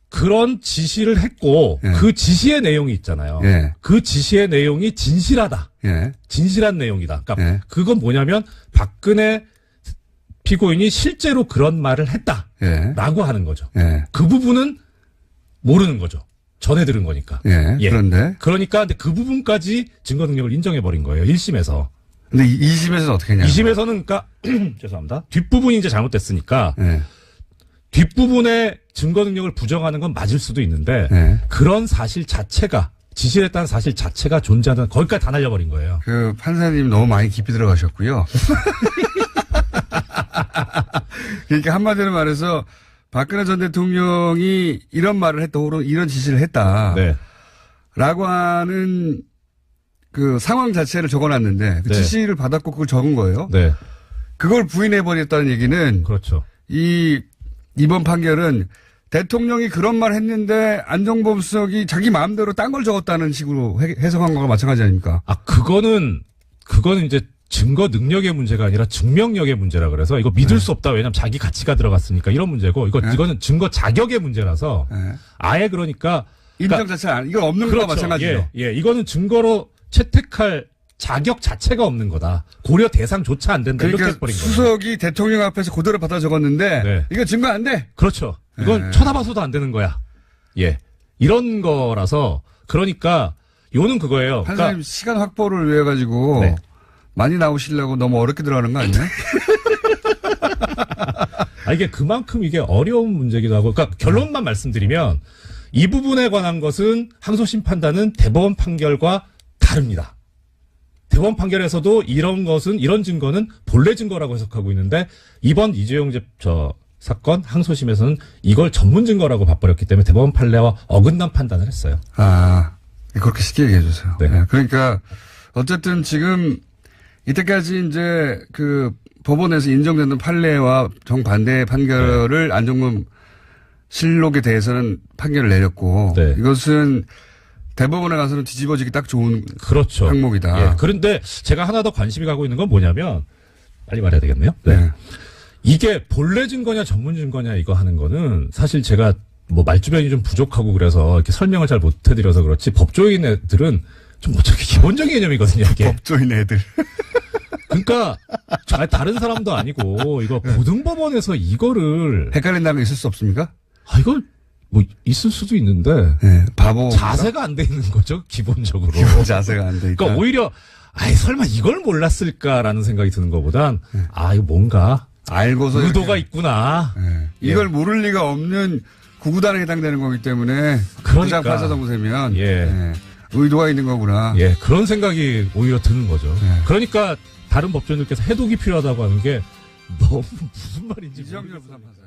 그런 지시를 했고 예. 그 지시의 내용이 있잖아요. 예. 그 지시의 내용이 진실하다. 예. 진실한 내용이다. 그러니까 예. 그건 뭐냐면 박근혜 피고인이 실제로 그런 말을 예. 했다라고 하는 거죠. 예. 그 부분은 모르는 거죠. 전해 들은 거니까. 예. 예. 그런데 그러니까 근데 그 부분까지 증거 능력을 인정해 버린 거예요. 1심에서. 근데 2심에서는 어떻게 했냐? 2심에서는 그러니까 죄송합니다. 뒷부분이 이제 잘못됐으니까 예. 뒷부분의 증거 능력을 부정하는 건 맞을 수도 있는데 예. 그런 사실 자체가 지시했다는 사실 자체가 존재하는 거기까지 다 날려버린 거예요. 그 판사님 너무 많이 깊이 들어가셨고요. 그러니까 한마디로 말해서 박근혜 전 대통령이 이런 말을 했다, 혹은 이런 지시를 했다. 네. 라고 하는 그 상황 자체를 적어놨는데 그 네. 지시를 받았고 그걸 적은 거예요. 네. 그걸 부인해버렸다는 얘기는 그렇죠. 이번 판결은 대통령이 그런 말 했는데 안종범 수석이 자기 마음대로 딴 걸 적었다는 식으로 해석한 거랑 마찬가지 아닙니까? 아, 그거는 이제 증거 능력의 문제가 아니라 증명력의 문제라 그래서 이거 믿을 수 없다. 왜냐면 자기 가치가 들어갔으니까 이런 문제고 이거는 증거 자격의 문제라서 네. 아예 그러니까 인정 자체가 이건 없는 거와 마찬가지죠. 예, 이거는 증거로 채택할 자격 자체가 없는 거다. 고려 대상조차 안 된다. 이렇게 그러니까 해버린 거예요. 수석이 대통령 앞에서 그대로 받아 적었는데 네. 이거 증거 안 돼. 그렇죠. 이건 네. 쳐다봐서도 안 되는 거야. 예. 이런 거라서 그러니까 요는 그거예요. 판사님 그러니까 시간 확보를 위해 가지고 네. 많이 나오시려고 너무 어렵게 들어가는 거 아니에요? 이게 그만큼 이게 어려운 문제기도 하고 그러니까 결론만 말씀드리면 이 부분에 관한 것은 항소심 판단은 대법원 판결과 다릅니다. 대법원 판결에서도 이런 증거는 본래 증거라고 해석하고 있는데 이번 이재용 사건 항소심에서는 이걸 전문 증거라고 봐버렸기 때문에 대법원 판례와 어긋난 판단을 했어요. 아, 그렇게 쉽게 얘기해 주세요. 네. 네, 그러니까 어쨌든 지금 이때까지 이제 그 법원에서 인정되는 판례와 정반대의 판결을 안종범 실록에 대해서는 판결을 내렸고 네. 이것은 대법원에 가서는 뒤집어지기 딱 좋은 그렇죠. 항목이다. 예. 그런데 제가 하나 더 관심이 가고 있는 건 뭐냐면 빨리 말해야 되겠네요. 네. 네. 이게 본래 증거냐 전문 증거냐 이거 하는 거는 사실 제가 뭐 말주변이 좀 부족하고 그래서 이렇게 설명을 잘 못 해드려서 그렇지 법조인 애들은 좀 어차피 기본적인 개념이거든요. 이게. 법조인 애들. 그러니까 다른 사람도 아니고 이거 고등법원에서 이거를 헷갈린다는 게 있을 수 없습니까? 이걸 뭐 있을 수도 있는데 네, 바보. 자세가 안 돼 있는 거죠 기본적으로. 자세가 안 돼 있다. 그러니까 오히려 설마 이걸 몰랐을까라는 생각이 드는 것보단 이거 뭔가 알고서 의도가 이렇게. 있구나. 네. 이걸 모를 리가 없는 구구단에 해당되는 거기 때문에 그러니까. 부장 판사 정도면 예. 의도가 있는 거구나. 예, 그런 생각이 오히려 드는 거죠. 예. 그러니까 다른 법조인들께서 해독이 필요하다고 하는 게 너무 무슨 말인지 이정열 부산 판사.